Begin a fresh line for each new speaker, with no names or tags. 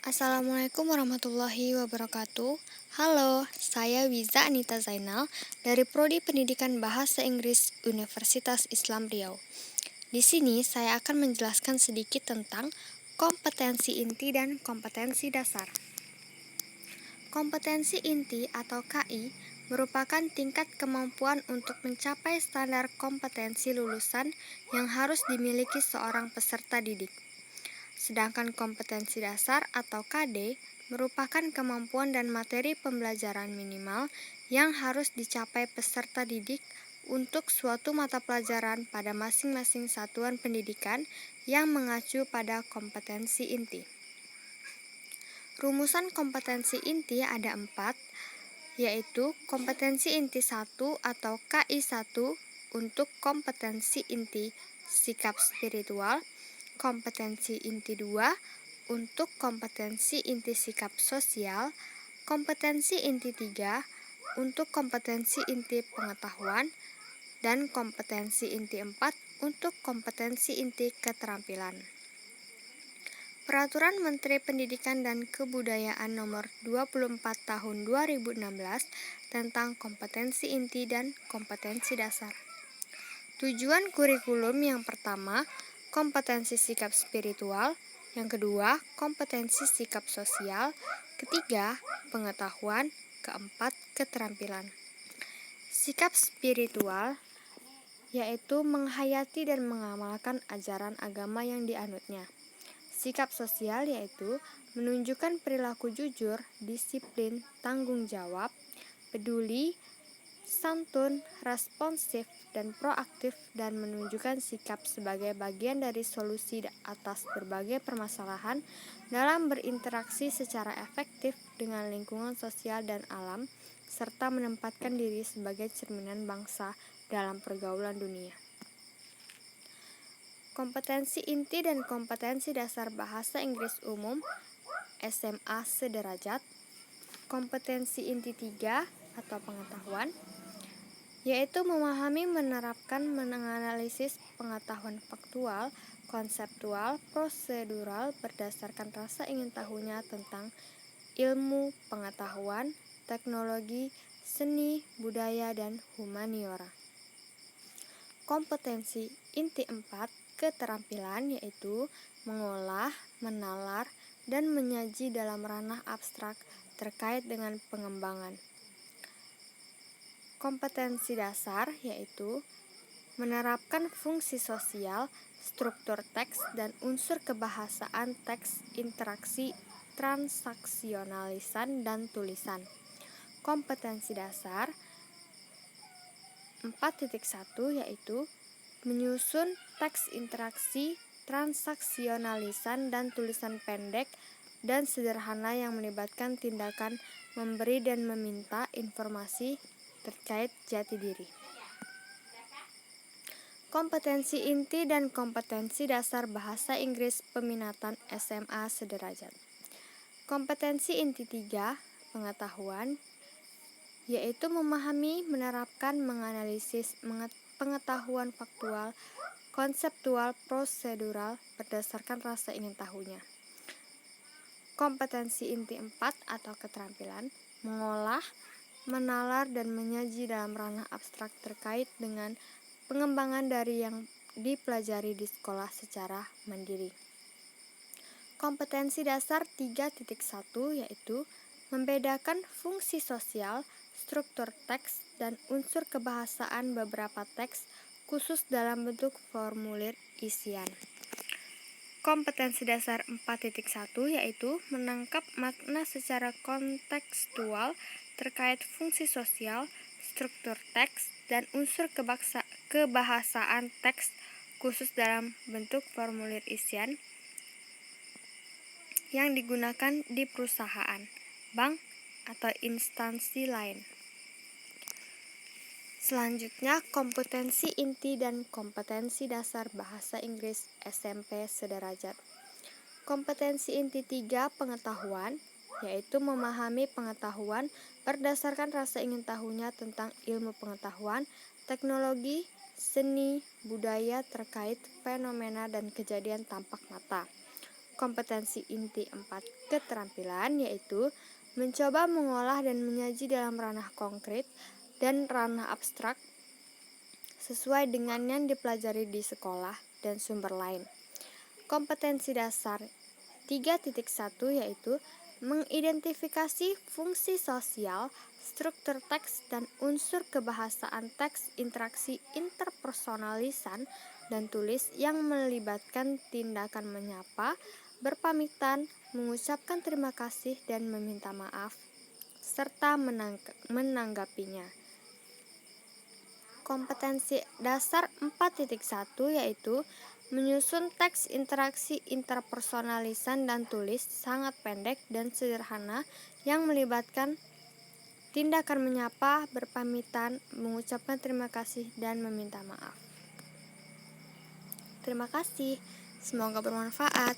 Assalamualaikum warahmatullahi wabarakatuh. Halo, saya Wiza Anita Zainal dari Prodi Pendidikan Bahasa Inggris Universitas Islam Riau. Di sini saya akan menjelaskan sedikit tentang kompetensi inti dan kompetensi dasar. Kompetensi inti atau KI merupakan tingkat kemampuan untuk mencapai standar kompetensi lulusan yang harus dimiliki seorang peserta didik. Sedangkan kompetensi dasar atau KD merupakan kemampuan dan materi pembelajaran minimal yang harus dicapai peserta didik untuk suatu mata pelajaran pada masing-masing satuan pendidikan yang mengacu pada kompetensi inti. Rumusan kompetensi inti ada 4, yaitu kompetensi inti 1 atau KI1 untuk kompetensi inti sikap spiritual, kompetensi inti 2 untuk kompetensi inti sikap sosial, kompetensi inti 3 untuk kompetensi inti pengetahuan, dan kompetensi inti 4 untuk kompetensi inti keterampilan. Peraturan Menteri Pendidikan dan Kebudayaan Nomor 24 Tahun 2016 tentang kompetensi inti dan kompetensi dasar. Tujuan kurikulum yang pertama, kompetensi sikap spiritual, yang kedua, kompetensi sikap sosial, ketiga, pengetahuan, keempat, keterampilan. Sikap spiritual yaitu menghayati dan mengamalkan ajaran agama yang dianutnya. Sikap sosial yaitu menunjukkan perilaku jujur, disiplin, tanggung jawab, peduli, santun, responsif, dan proaktif, dan menunjukkan sikap sebagai bagian dari solusi atas berbagai permasalahan dalam berinteraksi secara efektif dengan lingkungan sosial dan alam, serta menempatkan diri sebagai cerminan bangsa dalam pergaulan dunia. Kompetensi inti dan kompetensi dasar bahasa Inggris umum SMA sederajat. Kompetensi inti 3 atau pengetahuan yaitu memahami, menerapkan, menganalisis pengetahuan faktual, konseptual, prosedural berdasarkan rasa ingin tahunya tentang ilmu pengetahuan, teknologi, seni, budaya, dan humaniora. Kompetensi inti 4 keterampilan yaitu mengolah, menalar, dan menyaji dalam ranah abstrak terkait dengan pengembangan. Kompetensi dasar yaitu menerapkan fungsi sosial, struktur teks, dan unsur kebahasaan teks, interaksi, transaksionalisan, dan tulisan. Kompetensi dasar 4.1 yaitu menyusun teks interaksi, transaksionalisan, dan tulisan pendek dan sederhana yang melibatkan tindakan memberi dan meminta informasi terkait jati diri. Kompetensi inti dan kompetensi dasar bahasa Inggris peminatan SMA sederajat. Kompetensi inti 3, pengetahuan, yaitu memahami, menerapkan, menganalisis pengetahuan faktual, konseptual, prosedural berdasarkan rasa ingin tahunya. Kompetensi inti 4 atau keterampilan, mengolah, menalar, dan menyaji dalam ranah abstrak terkait dengan pengembangan dari yang dipelajari di sekolah secara mandiri. Kompetensi dasar 3.1 yaitu membedakan fungsi sosial, struktur teks, dan unsur kebahasaan beberapa teks khusus dalam bentuk formulir isian. Kompetensi dasar 4.1 yaitu menangkap makna secara kontekstual terkait fungsi sosial, struktur teks, dan unsur kebahasaan teks khusus dalam bentuk formulir isian yang digunakan di perusahaan, bank, atau instansi lain. Selanjutnya, kompetensi inti dan kompetensi dasar bahasa Inggris SMP sederajat. Kompetensi inti 3 pengetahuan, yaitu memahami pengetahuan berdasarkan rasa ingin tahunya tentang ilmu pengetahuan, teknologi, seni, budaya terkait fenomena dan kejadian tampak mata. kompetensi inti 4 keterampilan, yaitu mencoba mengolah dan menyaji dalam ranah konkret dan ranah abstrak sesuai dengan yang dipelajari di sekolah dan sumber lain. Kompetensi dasar 3.1 yaitu mengidentifikasi fungsi sosial, struktur teks, dan unsur kebahasaan teks, interaksi interpersonalisan dan tulis yang melibatkan tindakan menyapa, berpamitan, mengucapkan terima kasih dan meminta maaf, serta menanggapinya. Kompetensi dasar 4.1 yaitu menyusun teks interaksi interpersonalisan dan tulis sangat pendek dan sederhana yang melibatkan tindakan menyapa, berpamitan, mengucapkan terima kasih, dan meminta maaf. Terima kasih, semoga bermanfaat.